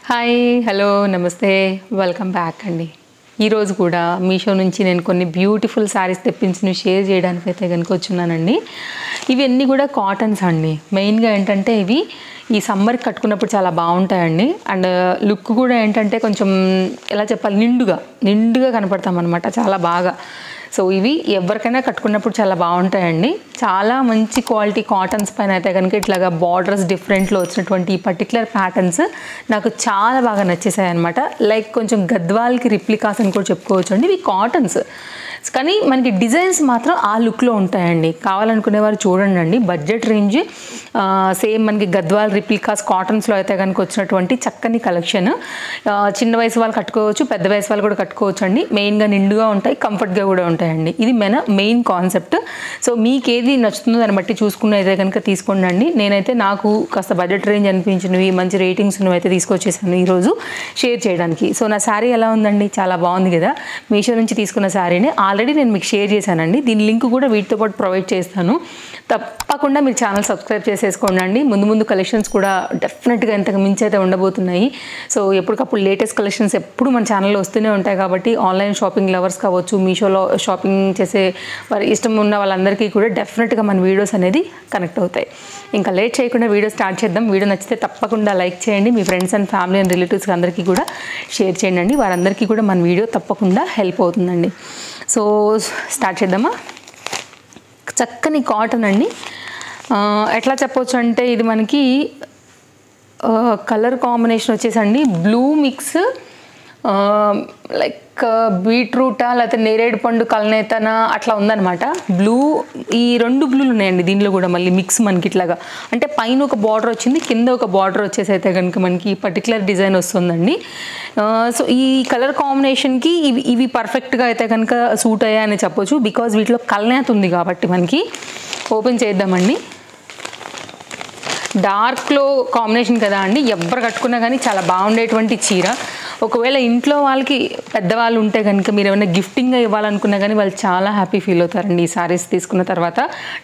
Hi hello నమస్తే welcome back అండి. ఈరోజు కూడా మీషో నుంచి నేను కొన్ని బ్యూటిఫుల్ శారీస్ తెప్పించి షేర్ చేయడానికి అయితే కనుక వచ్చున్నానండి. ఇవన్నీ కూడా కాటన్స్ అండి. మెయిన్గా ఏంటంటే ఇవి ఈ సమ్మర్కి కట్టుకున్నప్పుడు చాలా బాగుంటాయండి. అండ్ లుక్ కూడా ఏంటంటే కొంచెం ఎలా చెప్పాలి, నిండుగా కనపడతాం అనమాట, చాలా బాగా. సో ఇవి ఎవరికైనా కట్టుకున్నప్పుడు చాలా బాగుంటాయండి. చాలా మంచి క్వాలిటీ కాటన్స్ పైన అయితే కనుక ఇట్లాగా బార్డర్స్ డిఫరెంట్లో వచ్చినటువంటి ఈ పర్టికులర్ ప్యాటర్న్స్ నాకు చాలా బాగా నచ్చేసాయి అనమాట. లైక్ కొంచెం గద్వాల్కి రిప్లికాస్ అని కూడా చెప్పుకోవచ్చు అండి. ఇవి కాటన్స్ కానీ మనకి డిజైన్స్ మాత్రం ఆ లుక్లో ఉంటాయండి. కావాలనుకునే వారు చూడండి అండి. బడ్జెట్ రేంజ్ సేమ్ మనకి గద్వాల్ రిప్లికాస్ కాటన్స్లో అయితే కనుక వచ్చినటువంటి చక్కని కలెక్షన్. చిన్న వయసు వాళ్ళు కట్టుకోవచ్చు, పెద్ద వయసు వాళ్ళు కూడా కట్టుకోవచ్చు అండి. మెయిన్గా నిండుగా ఉంటాయి, కంఫర్ట్గా కూడా ఉంటాయండి. ఇది మెయిన్ కాన్సెప్ట్. సో మీకు ఏది నచ్చుతుందో దాన్ని బట్టి చూసుకుని అయితే కనుక తీసుకోండి అండి. నేనైతే నాకు కాస్త బడ్జెట్ రేంజ్ అనిపించినవి, మంచి రేటింగ్స్ ఉన్నవి అయితే తీసుకొచ్చేసాను ఈరోజు షేర్ చేయడానికి. సో నా శారీ ఎలా ఉందండి? చాలా బాగుంది కదా. మీషో నుంచి తీసుకున్న శారీని ఆల్రెడీ నేను మీకు షేర్ చేశానండి. దీని లింక్ కూడా వీటితో పాటు ప్రొవైడ్ చేస్తాను. తప్పకుండా మీరు ఛానల్ సబ్స్క్రైబ్ చేసేసుకోండి అండి. ముందు కలెక్షన్స్ కూడా డెఫినెట్గా ఎంతకు మించి అయితే ఉండబోతున్నాయి. సో ఎప్పటికప్పుడు లేటెస్ట్ కలెక్షన్స్ ఎప్పుడు మన ఛానల్లో వస్తూనే ఉంటాయి కాబట్టి ఆన్లైన్ షాపింగ్ లవర్స్ కావచ్చు, మీషోలో షాపింగ్ చేసే వారి ఇష్టం ఉన్న వాళ్ళందరికీ కూడా డెఫినెట్గా మన వీడియోస్ అనేది కనెక్ట్ అవుతాయి. ఇంకా లేట్ చేయకుండా వీడియో స్టార్ట్ చేద్దాం. వీడియో నచ్చితే తప్పకుండా లైక్ చేయండి. మీ ఫ్రెండ్స్ అండ్ ఫ్యామిలీ అండ్ రిలేటివ్స్కి అందరికీ కూడా షేర్ చేయండి అండి. వారందరికీ కూడా మన వీడియో తప్పకుండా హెల్ప్ అవుతుందండి. సో స్టార్ట్ చేద్దామా. చక్కని కాటన్ అండి. ఎట్లా చెప్పొచ్చు అంటే ఇది మనకి కలర్ కాంబినేషన్ వచ్చేసండి బ్లూ మిక్స్, లైక్ బీట్రూటా లేకపోతే నేరేడు పండు కలనేతన అట్లా ఉందన్నమాట. బ్లూ, ఈ రెండు బ్లూలు ఉన్నాయండి దీనిలో కూడా మళ్ళీ మిక్స్ మనకి ఇట్లాగా. అంటే పైన ఒక బార్డర్ వచ్చింది, కింద ఒక బార్డర్ వచ్చేసి అయితే కనుక మనకి ఈ పర్టికులర్ డిజైన్ వస్తుందండి. సో ఈ కలర్ కాంబినేషన్కి ఇవి పర్ఫెక్ట్గా అయితే కనుక సూట్ అయ్యాయని చెప్పొచ్చు. బికాజ్ వీటిలో కలనేత ఉంది కాబట్టి. మనకి ఓపెన్ చేద్దామండి. డార్క్లో కాంబినేషన్ కదా అండి, ఎవరు కట్టుకున్నా కానీ చాలా బాగుండేటువంటి చీర. ఒకవేళ ఇంట్లో వాళ్ళకి పెద్దవాళ్ళు ఉంటే కనుక మీరు ఏమైనా గిఫ్టింగ్గా ఇవ్వాలనుకున్నా కానీ వాళ్ళు చాలా హ్యాపీ ఫీల్ అవుతారండి ఈ సారీస్ తీసుకున్న తర్వాత.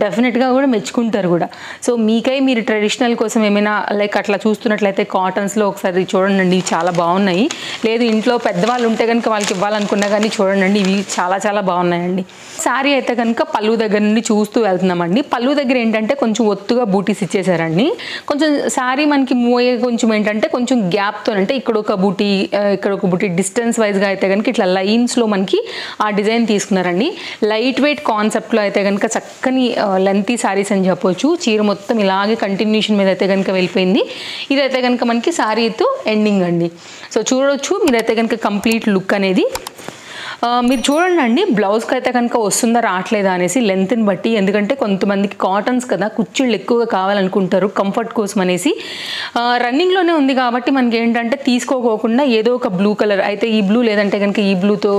డెఫినెట్గా కూడా మెచ్చుకుంటారు కూడా. సో మీకై మీరు ట్రెడిషనల్ కోసం ఏమైనా లైక్ అట్లా చూస్తున్నట్లయితే కాటన్స్లో ఒకసారి చూడండి, చాలా బాగున్నాయి. లేదు ఇంట్లో పెద్దవాళ్ళు ఉంటే కనుక వాళ్ళకి ఇవ్వాలనుకున్నా కానీ చూడండి, ఇవి చాలా బాగున్నాయండి. శారీ అయితే కనుక పళ్ళు దగ్గర నుండి చూస్తూ వెళ్తున్నామండి. పళ్ళు దగ్గర ఏంటంటే కొంచెం ఒత్తుగా బూటీస్ ఇచ్చేసారండి. కొంచెం శారీ మనకి మూవ్ అయ్యే కొంచెం ఏంటంటే కొంచెం గ్యాప్తో, అంటే ఇక్కడ ఒక బూటీ డిస్టెన్స్ వైజ్గా అయితే కనుక ఇట్లా లైన్స్లో మనకి ఆ డిజైన్ తీసుకున్నారండి. లైట్ వెయిట్ కాన్సెప్ట్లో అయితే కనుక చక్కని లెంతీ శారీస్ అని చెప్పొచ్చు. చీర మొత్తం ఇలాగే కంటిన్యూషన్ మీద అయితే కనుక వెళ్ళిపోయింది. ఇదైతే కనుక మనకి శారీతో ఎండింగ్ అండి. సో చూడొచ్చు మీరైతే కనుక కంప్లీట్ లుక్ అనేది. మీరు చూడండి అండి, బ్లౌజ్కి అయితే కనుక వస్తుందా రావట్లేదా అనేసి లెంత్ని బట్టి. ఎందుకంటే కొంతమందికి కాటన్స్ కదా, కుచ్చిళ్ళు ఎక్కువగా కావాలనుకుంటారు కంఫర్ట్ కోసం అనేసి. రన్నింగ్లోనే ఉంది కాబట్టి మనకి ఏంటంటే తీసుకోకుండా ఏదో ఒక బ్లూ కలర్ అయితే ఈ బ్లూ, లేదంటే కనుక ఈ బ్లూతో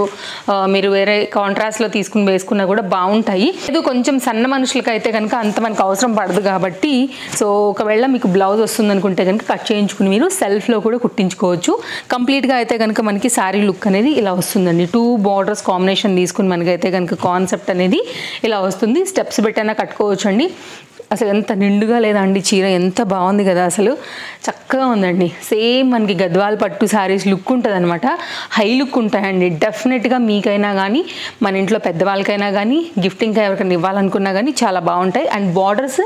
మీరు వేరే కాంట్రాస్ట్లో తీసుకుని వేసుకున్నా కూడా బాగుంటాయి. లేదు కొంచెం సన్న మనుషులకి అయితే కనుక అంత మనకు అవసరం పడదు కాబట్టి. సో ఒకవేళ మీకు బ్లౌజ్ వస్తుంది అనుకుంటే కనుక కట్ చేయించుకుని మీరు సెల్ఫ్లో కూడా కుట్టించుకోవచ్చు. కంప్లీట్గా అయితే కనుక మనకి శారీ లుక్ అనేది ఇలా వస్తుందండి. టూ బార్డర్స్ కాంబినేషన్ తీసుకుని మనకైతే కనుక కాన్సెప్ట్ అనేది ఇలా వస్తుంది. స్టెప్స్ పెట్టైనా కట్టుకోవచ్చు అండి. అసలు ఎంత నిండుగా లేదండి చీర, ఎంత బాగుంది కదా, అసలు చక్కగా ఉందండి. సేమ్ మనకి గద్వాల్ పట్టు శారీస్ లుక్ ఉంటుంది అనమాట. హై లుక్ ఉంటాయండి. డెఫినెట్గా మీకైనా కానీ మన ఇంట్లో పెద్దవాళ్ళకైనా కానీ గిఫ్టింగ్గా ఎవరికైనా ఇవ్వాలనుకున్నా కానీ చాలా బాగుంటాయి. అండ్ బార్డర్స్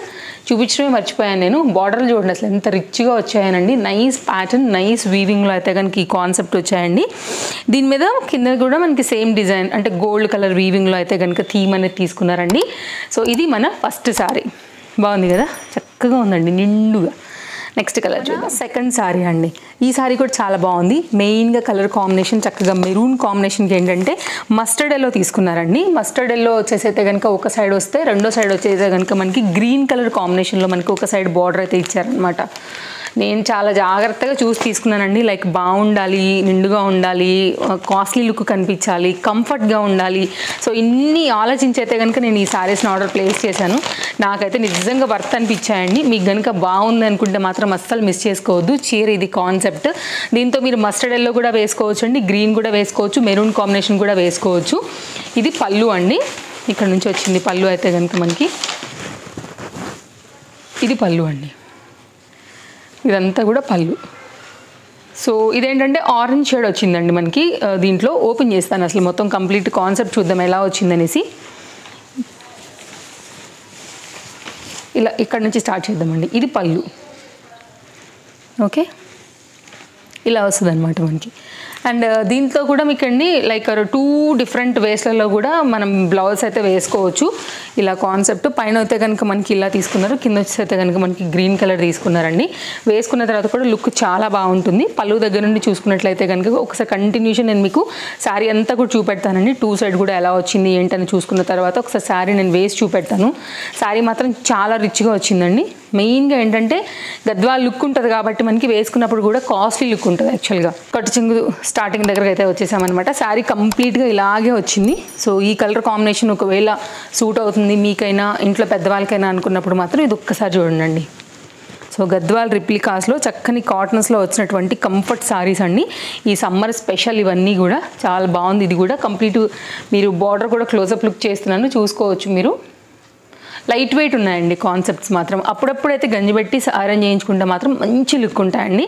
చూపించడమే మర్చిపోయాను నేను. బార్డర్లు చూడండి అసలు ఎంత రిచ్గా వచ్చాయనండి. నైస్ ప్యాటర్న్, నైస్ వీవింగ్లో అయితే కనుక ఈ కాన్సెప్ట్ వచ్చాయండి. దీని మీద కింద కూడా మనకి సేమ్ డిజైన్, అంటే గోల్డ్ కలర్ వీవింగ్లో అయితే కనుక థీమ్ అనేది తీసుకున్నారండి. సో ఇది మన ఫస్ట్ శారీ. బాగుంది కదా, చక్కగా ఉందండి నిండుగా. నెక్స్ట్ కలర్ చూద్దాం. సెకండ్ శారీ అండి. ఈ శారీ కూడా చాలా బాగుంది. మెయిన్గా కలర్ కాంబినేషన్ చక్కగా మెరూన్ కాంబినేషన్కి ఏంటంటే మస్టర్డ్ ఎల్లో తీసుకున్నారండి. మస్టర్డ్ ఎల్లో వచ్చేసైతే కనుక ఒక సైడ్ వస్తే, రెండో సైడ్ వచ్చేసైతే కనుక మనకి గ్రీన్ కలర్ కాంబినేషన్లో మనకి ఒక సైడ్ బార్డర్ అయితే ఇచ్చారనమాట. నేను చాలా జాగ్రత్తగా చూసి తీసుకున్నానండి. లైక్ బాగుండాలి, నిండుగా ఉండాలి, కాస్ట్లీ లుక్ కనిపించాలి, కంఫర్ట్గా ఉండాలి. సో ఇన్ని ఆలోచించి అయితే కనుక నేను ఈ శారీస్ని ఆర్డర్ ప్లేస్ చేశాను. నాకైతే నిజంగా వర్త్ అనిపించాయండి. మీకు కనుక బాగుంది అనుకుంటే మాత్రం అస్సలు మిస్ చేసుకోవద్దు. చీర ఇది కాన్సెప్ట్. దీంతో మీరు మస్టర్డ్ ఎల్లో కూడా వేసుకోవచ్చు అండి, గ్రీన్ కూడా వేసుకోవచ్చు, మెరూన్ కాంబినేషన్ కూడా వేసుకోవచ్చు. ఇది పళ్ళు అండి. ఇక్కడ నుంచి వచ్చింది పళ్ళు అయితే కనుక మనకి. ఇది పళ్ళు అండి. ఇదంతా కూడా పళ్ళు. సో ఇదేంటంటే ఆరెంజ్ షేడ్ వచ్చిందండి మనకి దీంట్లో. ఓపెన్ చేస్తాను అసలు మొత్తం కంప్లీట్ కాన్సెప్ట్ చూద్దాం ఎలా వచ్చిందనేసి. ఇలా ఇక్కడ నుంచి స్టార్ట్ చేద్దామండి. ఇది పళ్ళు. ఓకే, ఇలా వస్తుంది అనమాట మనకి. అండ్ దీంట్లో కూడా మీకు అండి లైక్ 2 డిఫరెంట్ వేస్లలో కూడా మనం బ్లౌజ్ అయితే వేసుకోవచ్చు. ఇలా కాన్సెప్ట్ పైన అయితే కనుక మనకి ఇలా తీసుకున్నారు, కింద వచ్చేసి అయితే కనుక మనకి గ్రీన్ కలర్ తీసుకున్నారండి. వేసుకున్న తర్వాత కూడా లుక్ చాలా బాగుంటుంది. పళ్ళు దగ్గర నుండి చూసుకున్నట్లయితే కనుక ఒకసారి కంటిన్యూషన్ నేను మీకు శారీ అంతా కూడా చూపెడతానండి. 2 సైడ్ కూడా ఎలా వచ్చింది ఏంటని చూసుకున్న తర్వాత ఒకసారి శారీ నేను వేసి చూపెడతాను. శారీ మాత్రం చాలా రిచ్గా వచ్చిందండి. మెయిన్గా ఏంటంటే గద్వాల్ లుక్ ఉంటుంది కాబట్టి మనకి వేసుకున్నప్పుడు కూడా కాస్ట్లీ లుక్ ఉంటుంది. యాక్చువల్గా కట్టు చెంగు స్టార్టింగ్ దగ్గరకు అయితే వచ్చేసామన్నమాట. శారీ కంప్లీట్గా ఇలాగే వచ్చింది. సో ఈ కలర్ కాంబినేషన్ ఒకవేళ సూట్ అవుతుంది మీకైనా ఇంట్లో పెద్దవాళ్ళకైనా అనుకున్నప్పుడు మాత్రం ఇది ఒక్కసారి చూడండి. సో గద్వాల్ రిప్లికాస్లో చక్కని కాటన్స్లో వచ్చినటువంటి కంఫర్ట్ సారీస్ అండి. ఈ సమ్మర్ స్పెషల్ ఇవన్నీ కూడా చాలా బాగుంది. ఇది కూడా కంప్లీట్ మీరు బార్డర్ కూడా క్లోజప్ లుక్ చేస్తున్నాను, చూసుకోవచ్చు మీరు. లైట్ వెయిట్ ఉన్నాయండి కాన్సెప్ట్స్ మాత్రం. అప్పుడప్పుడైతే గంజి పెట్టి ఐరన్ చేయించుకుంటే మాత్రం మంచి లుక్ ఉంటాయండి.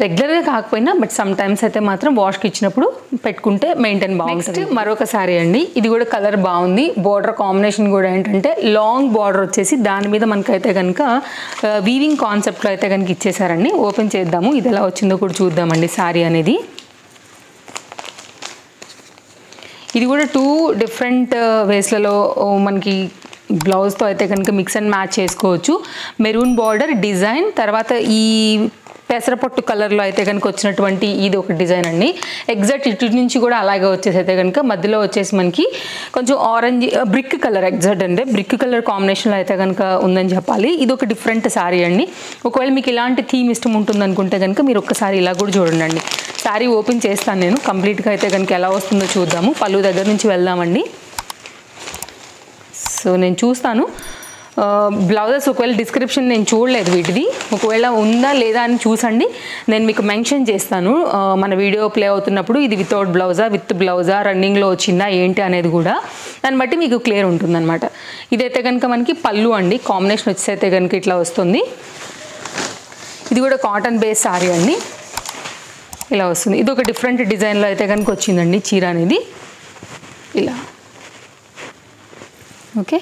రెగ్యులర్గా కాకపోయినా బట్ సమ్ టైమ్స్ అయితే మాత్రం వాష్కి ఇచ్చినప్పుడు పెట్టుకుంటే మెయింటైన్ బాగుంటుంది. మరొక సారీ అండి, ఇది కూడా కలర్ బాగుంది. బార్డర్ కాంబినేషన్ కూడా ఏంటంటే లాంగ్ బార్డర్ వచ్చేసి దాని మీద మనకైతే కనుక వీవింగ్ కాన్సెప్ట్లో అయితే కనుక ఇచ్చేసారండి. ఓపెన్ చేద్దాము, ఇది ఎలా వచ్చిందో కూడా చూద్దామండి సారీ అనేది. ఇది కూడా 2 డిఫరెంట్ వేస్లలో మనకి బ్లౌజ్తో అయితే కనుక మిక్స్ అండ్ మ్యాచ్ చేసుకోవచ్చు. మెరూన్ బార్డర్ డిజైన్, తర్వాత ఈ పెసరపట్టు కలర్లో అయితే కనుక వచ్చినటువంటి ఇది ఒక డిజైన్ అండి. ఎగ్జాక్ట్ ఇటు నుంచి కూడా అలాగే వచ్చేసి అయితే కనుక మధ్యలో వచ్చేసి మనకి కొంచెం ఆరెంజ్ బ్రిక్ కలర్, ఎగ్జాక్ట్ అంటే బ్రిక్ కలర్ కాంబినేషన్లో అయితే కనుక ఉందని చెప్పాలి. ఇది ఒక డిఫరెంట్ శారీ అండి. ఒకవేళ మీకు ఇలాంటి థీమ్ ఇష్టం ఉంటుంది అనుకుంటే కనుక మీరు ఒక్కసారి ఇలా కూడా చూడండి. శారీ ఓపెన్ చేస్తాను నేను, కంప్లీట్గా అయితే కనుక ఎలా వస్తుందో చూద్దాము. పళ్ళు దగ్గర నుంచి వెళ్దామండి. సో నేను చూస్తాను బ్లౌజెస్. ఒకవేళ డిస్క్రిప్షన్ నేను చూడలేదు వీటిది, ఒకవేళ ఉందా లేదా అని చూసండి, నేను మీకు మెన్షన్ చేస్తాను మన వీడియో ప్లే అవుతున్నప్పుడు. ఇది వితౌట్ బ్లౌజా, విత్ బ్లౌజా, రన్నింగ్లో వచ్చిందా ఏంటి అనేది కూడా దాన్ని బట్టి మీకు క్లియర్ ఉంటుందన్నమాట. ఇదైతే కనుక మనకి పళ్ళు అండి. కాంబినేషన్ వచ్చేసి అయితే కనుక ఇట్లా వస్తుంది. ఇది కూడా కాటన్ బేస్ సారీ అండి, ఇలా వస్తుంది. ఇది ఒక డిఫరెంట్ డిజైన్లో అయితే కనుక వచ్చిందండి చీర అనేది ఇలా. ఓకే,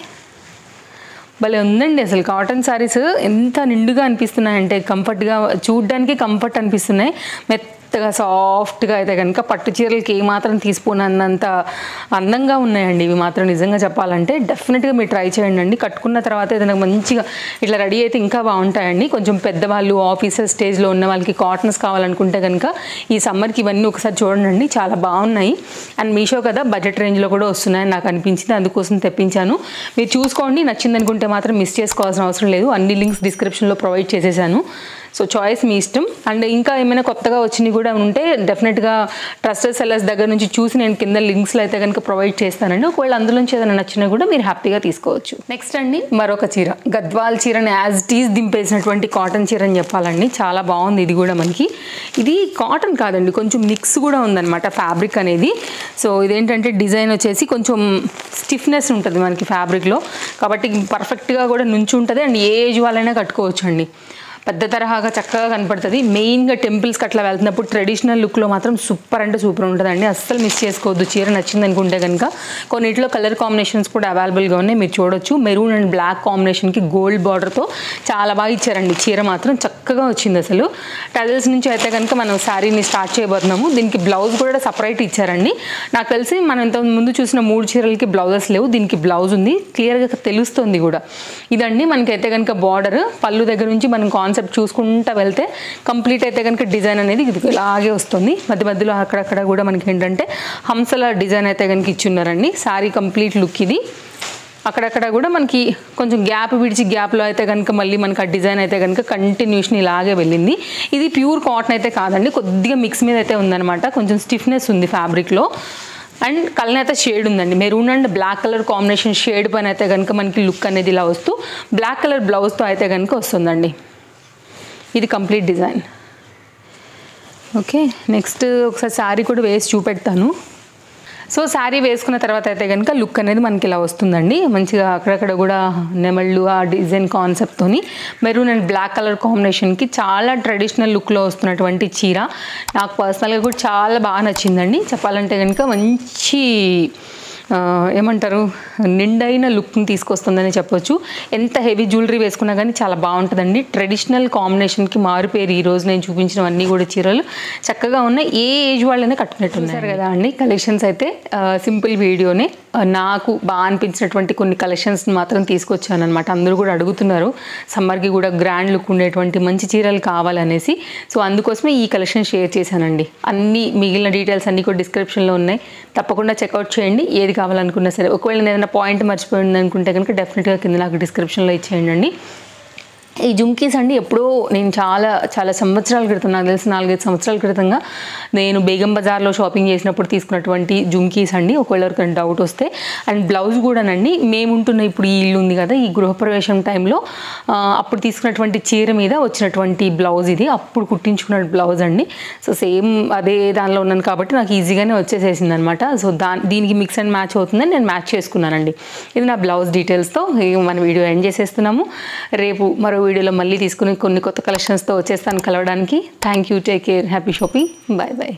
భలే ఉందండి అసలు. కాటన్ శారీస్ ఎంత నిండుగా అనిపిస్తున్నాయంటే కంఫర్ట్గా, చూడ్డానికి కంఫర్ట్ అనిపిస్తున్నాయి. మెత్తగా సాఫ్ట్గా అయితే కనుక పట్టు చీరలకి ఏమాత్రం తీసిపోనంత అందంగా ఉన్నాయండి ఇవి మాత్రం. నిజంగా చెప్పాలంటే డెఫినెట్గా మీరు ట్రై చేయండి అండి. కట్టుకున్న తర్వాత ఏదైనా మంచిగా ఇట్లా రెడీ అయితే ఇంకా బాగుంటాయండి. కొంచెం పెద్దవాళ్ళు ఆఫీసర్ స్టేజ్లో ఉన్న వాళ్ళకి కాటన్స్ కావాలనుకుంటే కనుక ఈ సమ్మర్కి ఇవన్నీ ఒకసారి చూడండి, చాలా బాగున్నాయి. అండ్ మీషో కదా బడ్జెట్ రేంజ్లో కూడా వస్తున్నాయని నాకు అనిపించింది, అందుకోసం తెప్పించాను. మీరు చూసుకోండి, నచ్చింది అనుకుంటే మాత్రం మిస్ చేసుకోవాల్సిన అవసరం లేదు. అన్ని లింక్స్ డిస్క్రిప్షన్లో ప్రొవైడ్ చేసేసాను. సో చాయిస్ మీ ఇష్టం. అండ్ ఇంకా ఏమైనా కొత్తగా వచ్చినవి కూడా ఉంటే డెఫినెట్గా ట్రస్టెడ్ సెల్లర్స్ దగ్గర నుంచి చూసి నేను కింద లింక్స్లో అయితే కనుక ప్రొవైడ్ చేస్తానండి. ఒకవేళ అందులో నుంచి ఏదైనా నచ్చినా కూడా మీరు హ్యాపీగా తీసుకోవచ్చు. నెక్స్ట్ అండి మరొక చీర, గద్వాల్ చీరని యాజ్ ఇట్ ఈజ్ దింపేసినటువంటి కాటన్ చీర అని చెప్పాలండి. చాలా బాగుంది. ఇది కూడా మనకి ఇది కాటన్ కాదండి, కొంచెం మిక్స్ కూడా ఉందన్నమాట ఫ్యాబ్రిక్ అనేది. సో ఇదేంటంటే డిజైన్ వచ్చేసి కొంచెం స్టిఫ్నెస్ ఉంటుంది మనకి ఫ్యాబ్రిక్లో, కాబట్టి పర్ఫెక్ట్గా కూడా నుంచి ఉంటుంది. అండ్ ఏ ఏజ్ వాళ్ళైనా కట్టుకోవచ్చు అండి. పెద్ద తరహాగా చక్కగా కనపడుతుంది. మెయిన్గా టెంపుల్స్కి అట్లా వెళ్తున్నప్పుడు ట్రెడిషనల్ లుక్లో మాత్రం సూపర్ అంటే సూపర్ ఉంటుందండి. అస్సలు మిస్ చేసుకోవద్దు. చీర నచ్చింది అనుకుంటే కనుక కొన్నిట్లో కలర్ కాంబినేషన్స్ కూడా అవైలబుల్గా ఉన్నాయి, మీరు చూడొచ్చు. మెరూన్ అండ్ బ్లాక్ కాంబినేషన్కి గోల్డ్ బార్డర్తో చాలా బాగా ఇచ్చారండి. చీర మాత్రం చక్కగా వచ్చింది అసలు. టజల్స్ నుంచి అయితే కనుక మనం శారీని స్టార్ట్ చేయబోతున్నాము. దీనికి బ్లౌజ్ కూడా సపరేట్ ఇచ్చారండి. నాకు తెలిసి మనం ఇంతకు ముందు చూసిన 3 చీరలకి బ్లౌజెస్ లేవు, దీనికి బ్లౌజ్ ఉంది, క్లియర్గా తెలుస్తుంది కూడా. ఇదండి మనకైతే కనుక బార్డర్. పళ్ళు దగ్గర నుంచి మనం కాన్సెప్ట్ చూసుకుంటూ వెళ్తే కంప్లీట్ అయితే కనుక డిజైన్ అనేది ఇలాగే వస్తుంది. మధ్య మధ్యలో అక్కడక్కడ కూడా మనకి ఏంటంటే హంసల డిజైన్ అయితే కనుక ఇచ్చున్నారండి. శారీ కంప్లీట్ లుక్ ఇది. అక్కడక్కడ కూడా మనకి కొంచెం గ్యాప్ విడిచి గ్యాప్లో అయితే కనుక మళ్ళీ మనకి ఆ డిజైన్ అయితే కనుక కంటిన్యూషన్ ఇలాగే వెళ్ళింది. ఇది ప్యూర్ కాటన్ అయితే కాదండి, కొద్దిగా మిక్స్ మీద అయితే ఉందన్నమాట. కొంచెం స్టిఫ్నెస్ ఉంది ఫ్యాబ్రిక్లో. అండ్ కలర్ షేడ్ ఉందండి, maroon and black colour combination shade పైన అయితే కనుక మనకి లుక్ అనేది ఇలా వస్తూ బ్లాక్ కలర్ బ్లౌజ్తో అయితే కనుక వస్తుందండి. ఇది కంప్లీట్ డిజైన్. ఓకే, నెక్స్ట్ ఒకసారి శారీ కూడా వేసి చూపెడతాను. సో శారీ వేసుకున్న తర్వాత అయితే కనుక లుక్ అనేది మనకి ఇలా వస్తుందండి. మంచిగా అక్కడక్కడ కూడా నెమళ్ళు ఆ డిజైన్ కాన్సెప్ట్తోని మెరూన్ అండ్ బ్లాక్ కలర్ కాంబినేషన్కి చాలా ట్రెడిషనల్ లుక్లో వస్తున్నటువంటి చీర నాకు పర్సనల్గా కూడా చాలా బాగా నచ్చిందండి. చెప్పాలంటే కనుక మంచి ఏమంటారు నిండైన లుక్ని తీసుకొస్తుందని చెప్పొచ్చు. ఎంత హెవీ జ్యువెలరీ వేసుకున్నా కానీ చాలా బాగుంటుందండి. ట్రెడిషనల్ కాంబినేషన్కి మారిపోయారు ఈరోజు నేను చూపించినవన్నీ కూడా చీరలు చక్కగా ఉన్నాయి. ఏ ఏజ్ వాళ్ళైనా కట్టుకున్నట్టు ఉన్నారు కదా అండి. కలెక్షన్స్ అయితే సింపుల్ వీడియోనే నాకు బాగా అనిపించినటువంటి కొన్ని కలెక్షన్స్ని మాత్రం తీసుకొచ్చాను అనమాట. అందరూ కూడా అడుగుతున్నారు సమ్మర్కి కూడా గ్రాండ్ లుక్ ఉండేటువంటి మంచి చీరలు కావాలనేసి. సో అందుకోసమే ఈ కలెక్షన్ షేర్ చేశానండి. అన్ని మిగిలిన డీటెయిల్స్ అన్నీ కూడా డిస్క్రిప్షన్లో ఉన్నాయి, తప్పకుండా చెక్అవుట్ చేయండి. ఏది కావాలనుకున్నా సరే, ఒకవేళ నేను ఏదైనా పాయింట్ మర్చిపోయింది అనుకుంటే కనుక డెఫినెట్గా కింద నాకు డిస్క్రిప్షన్లో ఇచ్చేయండి. ఈ జుమ్కీస్ అండి ఎప్పుడో నేను చాలా సంవత్సరాల క్రితం, నాకు తెలిసి 4-5 సంవత్సరాల క్రితంగా నేను బేగం బజార్లో షాపింగ్ చేసినప్పుడు తీసుకున్నటువంటి జుమ్కీస్ అండి. ఒకవేళ ఎవరికైనా డౌట్ వస్తే. అండ్ బ్లౌజ్ కూడానండి మేముంటున్న ఇప్పుడు ఈ ఇల్లు ఉంది కదా, ఈ గృహప్రవేశం టైంలో అప్పుడు తీసుకున్నటువంటి చీర మీద వచ్చినటువంటి బ్లౌజ్ ఇది. అప్పుడు కుట్టించుకున్న బ్లౌజ్ అండి. సో సేమ్ అదే దానిలో ఉన్నాను కాబట్టి నాకు ఈజీగానే వచ్చేసేసింది అనమాట. సో దీనికి మిక్స్ అండ్ మ్యాచ్ అవుతుందని నేను మ్యాచ్ చేసుకున్నానండి. ఇది నా బ్లౌజ్ డీటెయిల్స్తో మన వీడియో ఎండ్ చేసేస్తున్నాము. రేపు మరో వీడియోలో మళ్ళీ తీసుకుని కొన్ని కొత్త కలెక్షన్స్తో వచ్చేస్తాను కలవడానికి. Thank you, take care, happy shopping, bye bye.